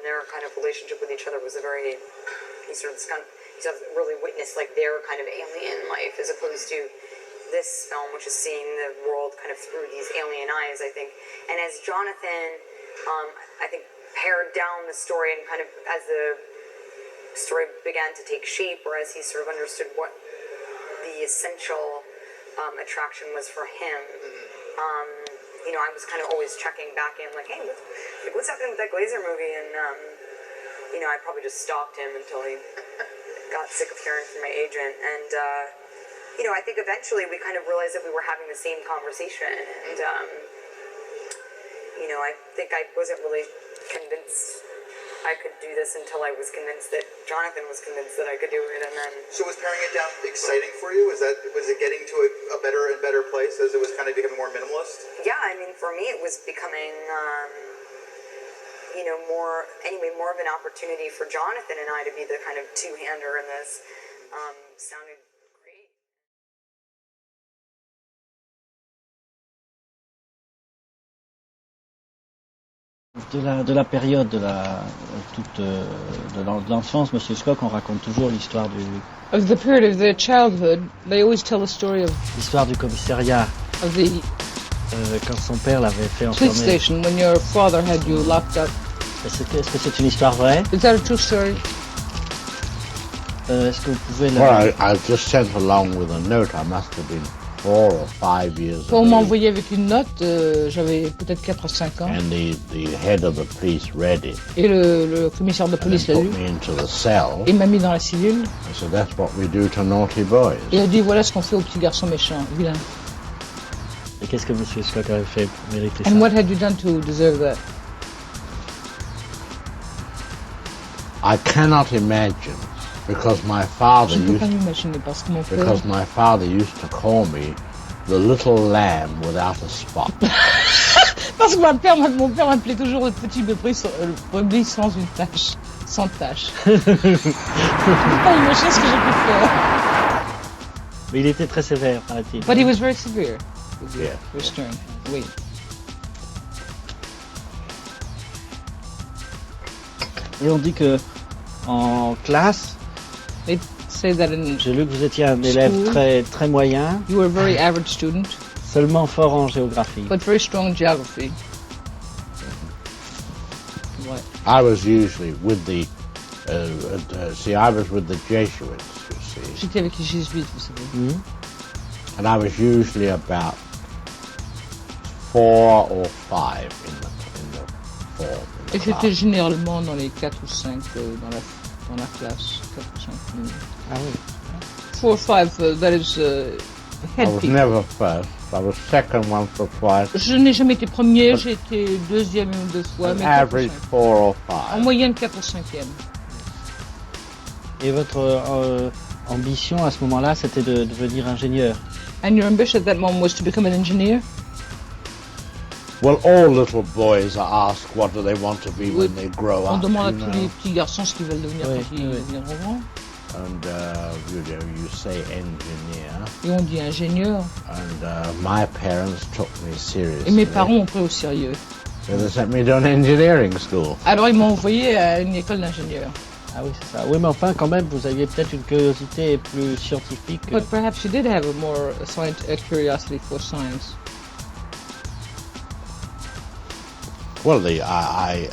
their kind of relationship with each other was a very, you sort of really witnessed like their kind of alien life as opposed to this film, which is seeing the world kind of through these alien eyes, I think. And as Jonathan, I think, pared down the story and kind of as the story began to take shape, or as he sort of understood what the essential attraction was for him, you know, I was kind of always checking back in, like, hey, what's happening with that Glazer movie? And, you know, I probably just stalked him until he got sick of hearing from my agent. And, you know, I think eventually we kind of realized that we were having the same conversation. And, you know, I think I wasn't really convinced I could do this until I was convinced that Jonathan was convinced that I could do it. And then... So was paring it down exciting for you? Was it getting to a better and better place as it was kind of becoming more minimalist? Yeah, I mean, for me it was becoming, you know, more of an opportunity for Jonathan and I to be the kind of two-hander in this. Sounded great. De la période de l'enfance, Monsieur Scott, on raconte toujours l'histoire du... Of the period of their childhood, they always tell the story of... L'histoire du commissariat. Of the... quand son père l'avait fait enfermer. Police station, when your father had you locked up. Est-ce que c'est une histoire vraie? Is that a true story? Est-ce que vous pouvez... Well, I just sent along with a note. I must have been 4 or 5 years old. On m'a envoyé avec une note, j'avais peut-être 4 ou 5 ans. And the head of the police read it. Et le commissaire de police l'a lu. Put me into the cell. Il m'a mis dans la cellule. So that's what we do to naughty boys. Et il a dit voilà ce qu'on fait aux petits garçons méchants, vilains. Et qu'est-ce que Monsieur Scott avait fait pour mériter ça? And what had you done to deserve that? I cannot imagine. Because my father used to call me the little lamb without a spot. Parce que mon père m'appelait toujours le petit brebis sans une tache, sans tache. Je ne peux pas imaginer ce que j'ai pu faire. Mais il était très sévère, paraît-il. But he was very severe. Yeah. Very stern. Oui. Et on dit que en classe, say that in j'ai lu que vous étiez un élève très moyen. You were a very average student. Seulement fort en géographie. But very strong in geography. What? I was usually with the, I was with the Jesuits, you see. J'étais avec les jésuites, vous savez. Mm-hmm. And I was usually about 4 or 5 in the form. Et j'étais généralement dans les 4 ou 5 dans la classe, 4 ou 5. Ah oui. 4 or 5, that is head I was peak. never first. I was second once or twice. Je n'ai jamais été premier, j'ai été deuxième une ou deux fois. Mais average 4 or 5. En moyenne 4 ou 5e. Et votre ambition à ce moment-là, c'était de devenir ingénieur? And your ambition at that moment was to become an engineer? Well, all little boys are asked what do they want to be when they grow up. On demande à tous les petits garçons ce qu'ils veulent devenir quand ils deviendront grands. And you say engineer. Et on dit ingénieur. And my parents took me seriously. Et mes parents ont pris au sérieux. So they sent me to an engineering school. Alors ils m'ont envoyé à une école d'ingénieur. Ah oui, c'est ça. Oui, mais enfin, quand même, vous aviez peut-être une curiosité plus scientifique. But perhaps you did have a curiosity for science. Well, I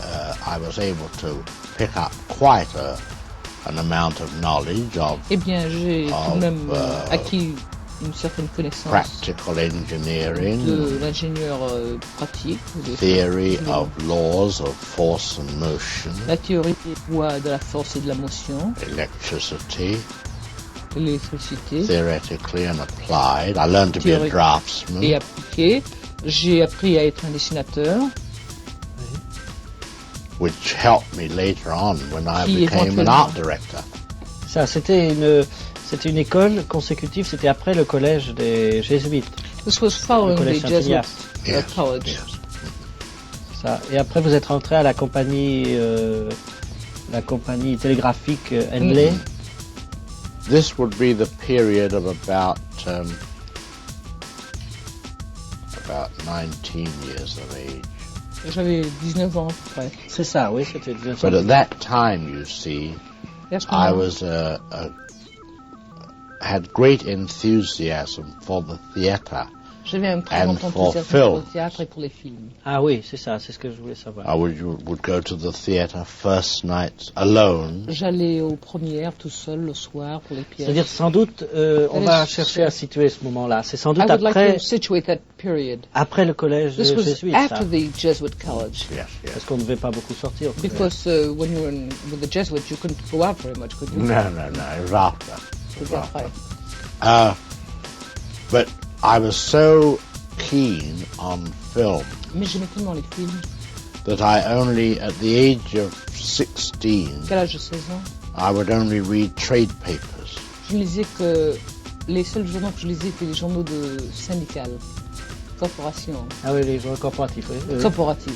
was able to pick up quite an amount of knowledge of. Eh bien, j'ai tout de même acquis une certaine connaissance. Practical engineering. De l'ingénieur pratique. Theory of laws of force and motion. La théorie des lois de la force et de la motion. Electricity. L'électricité. Theoretically and applied. I learned to be a draftsman. Et appliqué. J'ai appris à être un dessinateur. Which helped me later on when I became an art director. Ça, c'était une école consécutive, c'était après le collège des jésuites. This was following the Jesuit college. Yes. Ça. Et après, vous êtes rentré à la compagnie télégraphique Henley. This would be the period of about 19 years of age. J'avais 19 ans à peu près. C'est ça, oui, c'était But at that time, you see, Et à ce I moment-là, was had great enthusiasm for the theatre. j'avais un très and grand for enthousiasme pour le film. théâtre et pour les films. Ah oui, c'est ça, c'est ce que je voulais savoir. I would go to the theatre first night alone. J'allais aux premières tout seul le soir pour les pièces. C'est-à-dire, sans doute, on That va is- chercher à situer ce moment-là. C'est sans I doute would like après, to situate that period. après le collège This was jésuite, ça. after the Jesuit college. Yes, yes. Parce qu'on ne devait pas beaucoup sortir. au collège. Because when you were with the Jesuits, you couldn't go out very much, could you? No, it was after. C'était après. But I was so keen on film Mais j'aimais tellement les films that I only, at the age of 16, qu'à l'âge de 16 ans, I would only read trade papers. je ne lisais que... Les seuls journaux que je lisais étaient les journaux de syndicales, corporations, Ah oui, les journaux corporatifs, oui. corporatives.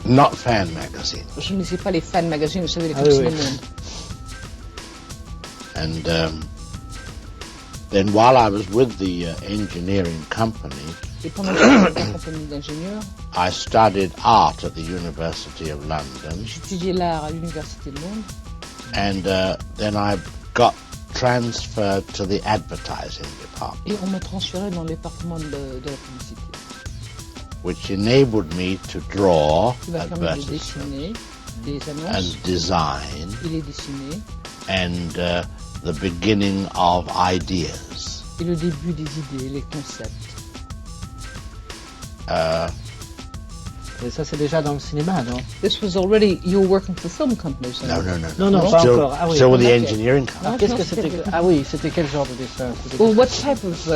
Ouais. Not fan magazine. Je ne lisais pas les fan magazines, vous savez, les Ah films oui, du oui. monde. And then while I was with the engineering company, Et pendant que j'étais dans la compagnie d'ingénieurs, I studied art at the University of London. j'étudiais l'art à l'Université de Londres. And then I got transferred to the advertising department, Et on m'a transféré dans le département de la publicité. which enabled me to draw Qui m'a permis de advertisements dessiner des and annonces design et les dessiner. and the beginning of ideas. Et le début des idées, les concepts. Et ça, c'est déjà dans le cinéma, non? This was already, you were working for film companies. No, no, no. Non, non, pas Still, encore. Ah oui, still with the ok. engineering company. Alors, qu'est-ce que c'était que... Ah oui, c'était quel genre de dessin? C'était- Well, what type of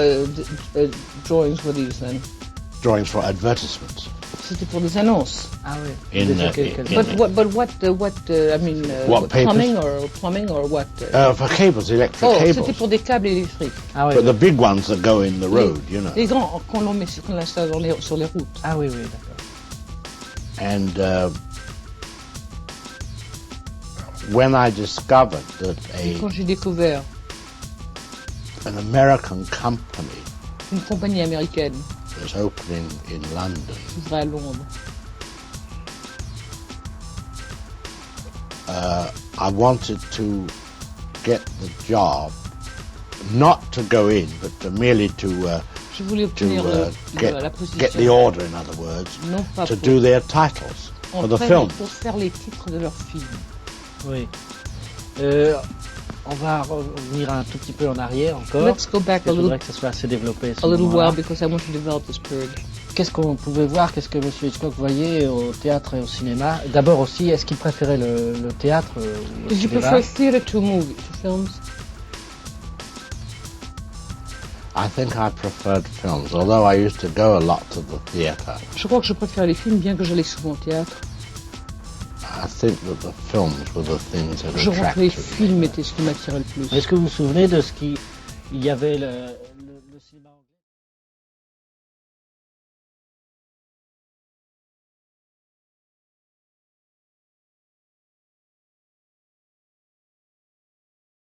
drawings were these then? Drawings for advertisements. C'était pour des annonces. Ah oui. In, Déjà, in- But what, I mean, What papers? plumbing or what? For cables, electric Oh, cables. c'était pour des câbles électriques. Ah oui, But the big ones that go in the road, you know. Les grands qu'on met qu'on installe sur les routes. ah oui, oui, d'accord. And when I discovered that Et quand j'ai découvert an American company une compagnie américaine was opening in London, qui ouvrait à Londres, I wanted to get the job, not to go in, but merely to je voulais obtenir la get the position. order, in other words, Non pas to pour, do their titles en for the fait, film. pour faire les titres de leurs films. Oui. On va revenir un tout petit peu en arrière encore. Let's go back Je voudrais que ça soit assez développé. ce a little moment-là. while because I want to develop this period. Qu'est-ce qu'on pouvait voir, qu'est-ce que M. Hitchcock voyait au théâtre et au cinéma? D'abord aussi, est-ce qu'il préférait le théâtre ou le Did you cinéma? prefer theatre to movie, to films? I think I preferred films, although I used to go a lot to the theatre. Je crois que je préfère les films, bien que j'allais souvent au théâtre. I think that the films were the things that Je crois que attracted les me. films étaient ce qui m'attirait le plus. Est-ce que vous vous souvenez de ce qu'il y avait le cinéma anglais?